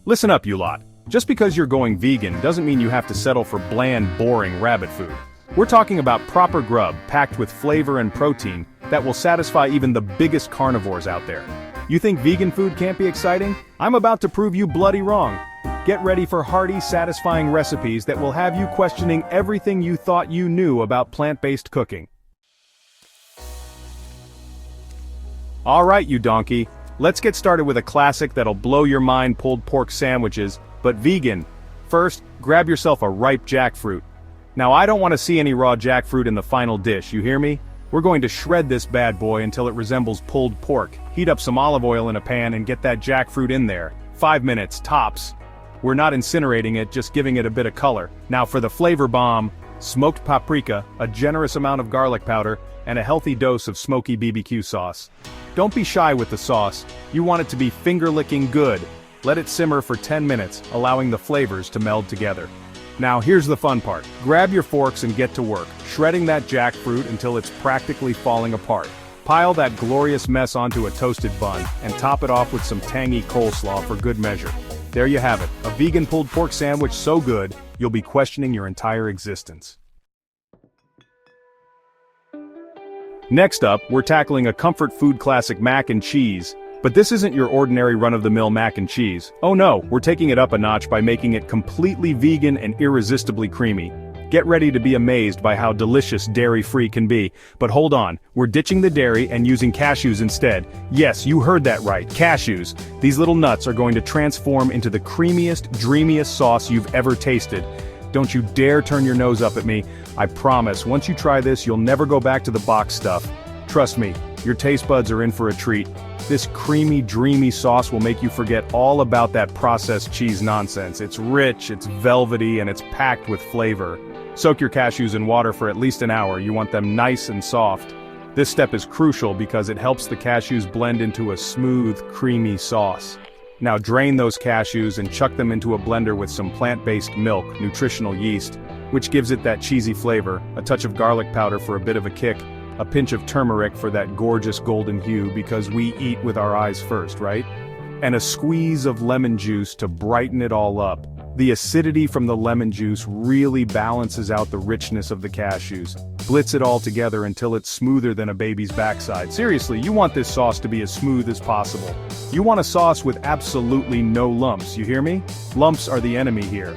Listen up, you lot. Just because you're going vegan doesn't mean you have to settle for bland, boring rabbit food. We're talking about proper grub packed with flavor and protein that will satisfy even the biggest carnivores out there. You think vegan food can't be exciting? I'm about to prove you bloody wrong. Get ready for hearty, satisfying recipes that will have you questioning everything you thought you knew about plant-based cooking. Alright, you donkey. Let's get started with a classic that'll blow your mind: pulled pork sandwiches, but vegan. First, grab yourself a ripe jackfruit. Now I don't want to see any raw jackfruit in the final dish, you hear me? We're going to shred this bad boy until it resembles pulled pork. Heat up some olive oil in a pan and get that jackfruit in there. 5 minutes, tops. We're not incinerating it, just giving it a bit of color. Now for the flavor bomb: smoked paprika, a generous amount of garlic powder, and a healthy dose of smoky BBQ sauce. Don't be shy with the sauce, you want it to be finger-licking good. Let it simmer for 10 minutes, allowing the flavors to meld together. Now here's the fun part. Grab your forks and get to work, shredding that jackfruit until it's practically falling apart. Pile that glorious mess onto a toasted bun, and top it off with some tangy coleslaw for good measure. There you have it, a vegan pulled pork sandwich so good, you'll be questioning your entire existence. Next up, we're tackling a comfort food classic: mac and cheese. But this isn't your ordinary run-of-the-mill mac and cheese. Oh no, we're taking it up a notch by making it completely vegan and irresistibly creamy. Get ready to be amazed by how delicious dairy-free can be. But hold on, we're ditching the dairy and using cashews instead. Yes, you heard that right, cashews. These little nuts are going to transform into the creamiest, dreamiest sauce you've ever tasted. Don't you dare turn your nose up at me. I promise, once you try this, you'll never go back to the box stuff. Trust me, your taste buds are in for a treat. This creamy, dreamy sauce will make you forget all about that processed cheese nonsense. It's rich, it's velvety, and it's packed with flavor. Soak your cashews in water for at least an hour. You want them nice and soft. This step is crucial because it helps the cashews blend into a smooth, creamy sauce. Now drain those cashews and chuck them into a blender with some plant-based milk, nutritional yeast, which gives it that cheesy flavor, a touch of garlic powder for a bit of a kick, a pinch of turmeric for that gorgeous golden hue because we eat with our eyes first, right? And a squeeze of lemon juice to brighten it all up. The acidity from the lemon juice really balances out the richness of the cashews. Blitz it all together until it's smoother than a baby's backside. Seriously, you want this sauce to be as smooth as possible. You want a sauce with absolutely no lumps, you hear me? Lumps are the enemy here.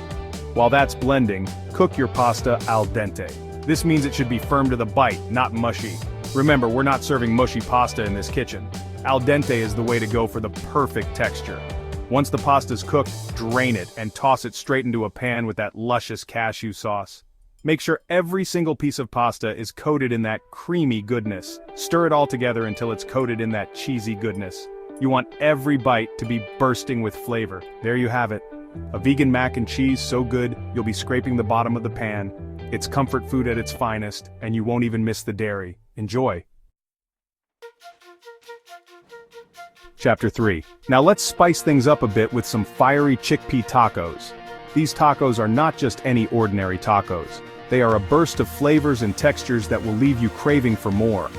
While that's blending, cook your pasta al dente. This means it should be firm to the bite, not mushy. Remember, we're not serving mushy pasta in this kitchen. Al dente is the way to go for the perfect texture. Once the pasta's cooked, drain it and toss it straight into a pan with that luscious cashew sauce. Make sure every single piece of pasta is coated in that creamy goodness. Stir it all together until it's coated in that cheesy goodness. You want every bite to be bursting with flavor. There you have it. A vegan mac and cheese so good, you'll be scraping the bottom of the pan. It's comfort food at its finest, and you won't even miss the dairy. Enjoy. Chapter 3. Now let's spice things up a bit with some fiery chickpea tacos. These tacos are not just any ordinary tacos. They are a burst of flavors and textures that will leave you craving for more.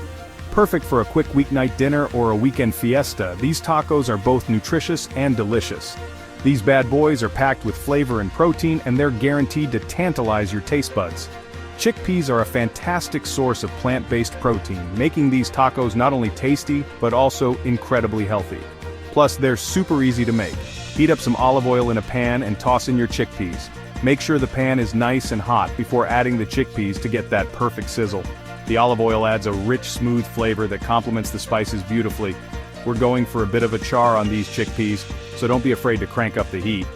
Perfect for a quick weeknight dinner or a weekend fiesta, these tacos are both nutritious and delicious. These bad boys are packed with flavor and protein, and they're guaranteed to tantalize your taste buds. Chickpeas are a fantastic source of plant-based protein, making these tacos not only tasty, but also incredibly healthy. Plus, they're super easy to make. Heat up some olive oil in a pan and toss in your chickpeas. Make sure the pan is nice and hot before adding the chickpeas to get that perfect sizzle. The olive oil adds a rich, smooth flavor that complements the spices beautifully. We're going for a bit of a char on these chickpeas, so don't be afraid to crank up the heat.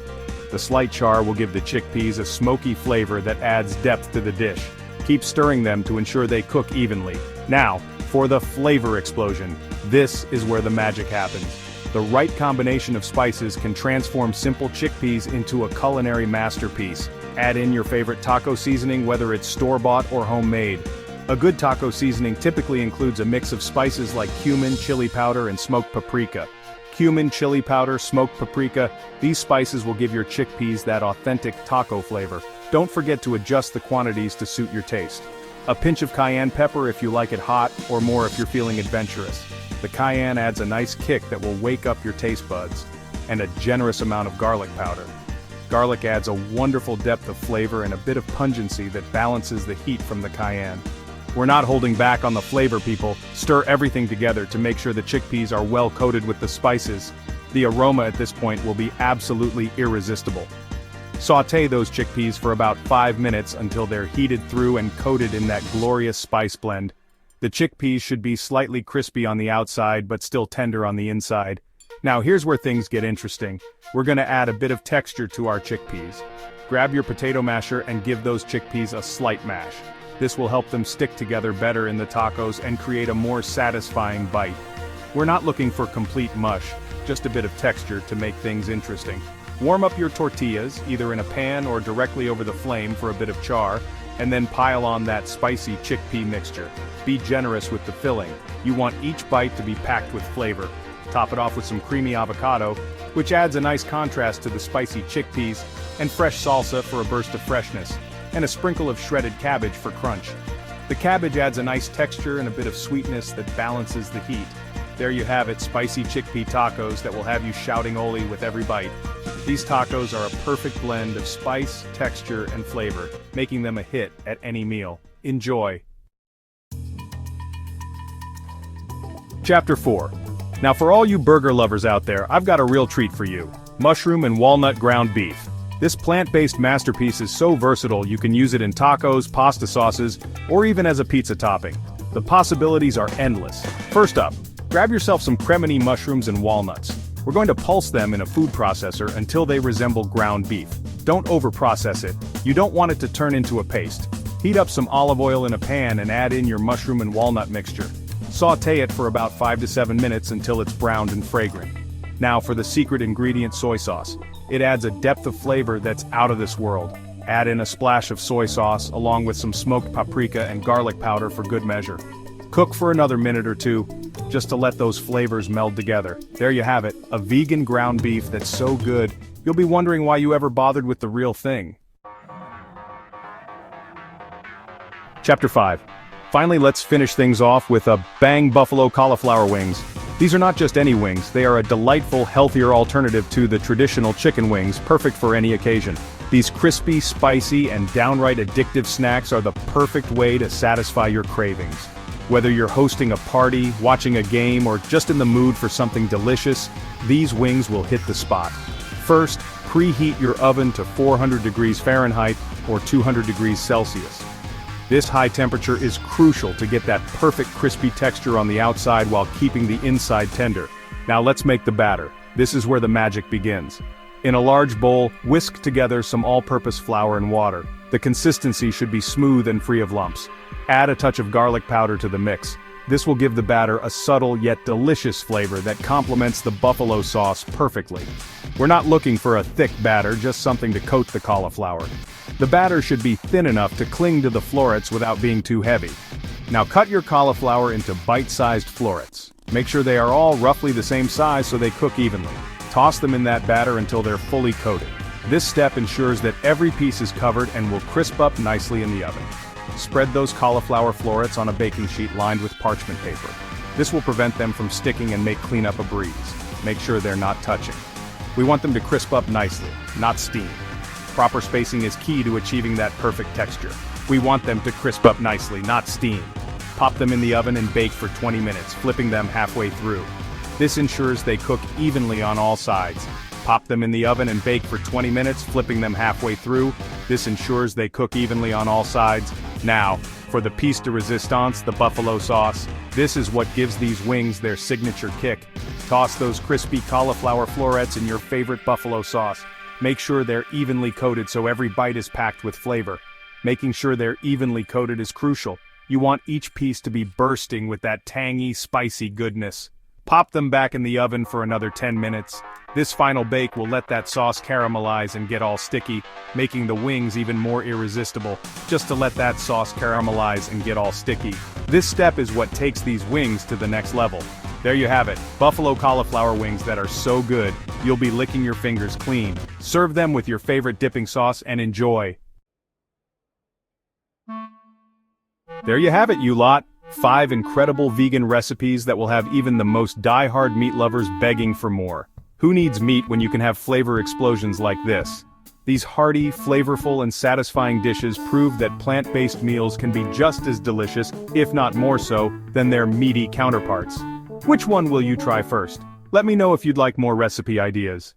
The slight char will give the chickpeas a smoky flavor that adds depth to the dish. Keep stirring them to ensure they cook evenly. Now, for the flavor explosion. This is where the magic happens. The right combination of spices can transform simple chickpeas into a culinary masterpiece. Add in your favorite taco seasoning, whether it's store-bought or homemade. A good taco seasoning typically includes a mix of spices like cumin, chili powder, and smoked paprika. Cumin, chili powder, smoked paprika, these spices will give your chickpeas that authentic taco flavor. Don't forget to adjust the quantities to suit your taste. A pinch of cayenne pepper if you like it hot, or more if you're feeling adventurous. The cayenne adds a nice kick that will wake up your taste buds. and a generous amount of garlic powder. Garlic adds a wonderful depth of flavor and a bit of pungency that balances the heat from the cayenne. We're not holding back on the flavor, people. Stir everything together to make sure the chickpeas are well coated with the spices. The aroma at this point will be absolutely irresistible. Sauté those chickpeas for about 5 minutes until they're heated through and coated in that glorious spice blend. The chickpeas should be slightly crispy on the outside but still tender on the inside. Now here's where things get interesting. We're gonna add a bit of texture to our chickpeas. Grab your potato masher and give those chickpeas a slight mash. This will help them stick together better in the tacos and create a more satisfying bite. We're not looking for complete mush, just a bit of texture to make things interesting. Warm up your tortillas, either in a pan or directly over the flame for a bit of char, and then pile on that spicy chickpea mixture. Be generous with the filling. You want each bite to be packed with flavor. Top it off with some creamy avocado, which adds a nice contrast to the spicy chickpeas, and fresh salsa for a burst of freshness, and a sprinkle of shredded cabbage for crunch. The cabbage adds a nice texture and a bit of sweetness that balances the heat. There you have it, spicy chickpea tacos that will have you shouting "Oli" with every bite. These tacos are a perfect blend of spice, texture, and flavor, making them a hit at any meal. Enjoy. Chapter 4. Now for all you burger lovers out there, I've got a real treat for you. Mushroom and walnut ground beef. This plant-based masterpiece is so versatile you can use it in tacos, pasta sauces, or even as a pizza topping. The possibilities are endless. First up, grab yourself some cremini mushrooms and walnuts. We're going to pulse them in a food processor until they resemble ground beef. Don't overprocess it. You don't want it to turn into a paste. Heat up some olive oil in a pan and add in your mushroom and walnut mixture. Sauté it for about 5 to 7 minutes until it's browned and fragrant. Now for the secret ingredient, soy sauce. It adds a depth of flavor that's out of this world. Add in a splash of soy sauce along with some smoked paprika and garlic powder for good measure. Cook for another minute or two, just to let those flavors meld together. There you have it, a vegan ground beef that's so good, you'll be wondering why you ever bothered with the real thing. Chapter 5. Finally, let's finish things off with a bang buffalo cauliflower wings. These are not just any wings, they are a delightful, healthier alternative to the traditional chicken wings, perfect for any occasion. These crispy, spicy, and downright addictive snacks are the perfect way to satisfy your cravings. Whether you're hosting a party, watching a game, or just in the mood for something delicious, these wings will hit the spot. First, preheat your oven to 400 degrees Fahrenheit or 200 degrees Celsius. This high temperature is crucial to get that perfect crispy texture on the outside while keeping the inside tender. Now let's make the batter. This is where the magic begins. In a large bowl, whisk together some all-purpose flour and water. The consistency should be smooth and free of lumps. Add a touch of garlic powder to the mix. This will give the batter a subtle yet delicious flavor that complements the buffalo sauce perfectly. We're not looking for a thick batter, just something to coat the cauliflower. The batter should be thin enough to cling to the florets without being too heavy. Now cut your cauliflower into bite-sized florets. Make sure they are all roughly the same size so they cook evenly. Toss them in that batter until they're fully coated. This step ensures that every piece is covered and will crisp up nicely in the oven. Spread those cauliflower florets on a baking sheet lined with parchment paper. This will prevent them from sticking and make cleanup a breeze. Make sure they're not touching. We want them to crisp up nicely, not steam. Proper spacing is key to achieving that perfect texture. We want them to crisp up nicely, not steam. Pop them in the oven and bake for 20 minutes, flipping them halfway through. This ensures they cook evenly on all sides. Pop them in the oven and bake for 20 minutes, flipping them halfway through. This ensures they cook evenly on all sides. Now, for the piece de resistance, the buffalo sauce. This is what gives these wings their signature kick. Toss those crispy cauliflower florets in your favorite buffalo sauce. Make sure they're evenly coated so every bite is packed with flavor. Making sure they're evenly coated is crucial. You want each piece to be bursting with that tangy, spicy goodness. Pop them back in the oven for another 10 minutes. This final bake will let that sauce caramelize and get all sticky, making the wings even more irresistible, just to let that sauce caramelize and get all sticky. This step is what takes these wings to the next level. There you have it, buffalo cauliflower wings that are so good, you'll be licking your fingers clean. Serve them with your favorite dipping sauce and enjoy. There you have it, you lot. 5 incredible vegan recipes that will have even the most die-hard meat lovers begging for more. Who needs meat when you can have flavor explosions like this? These hearty, flavorful and satisfying dishes prove that plant-based meals can be just as delicious, if not more so, than their meaty counterparts. Which one will you try first? Let me know if you'd like more recipe ideas.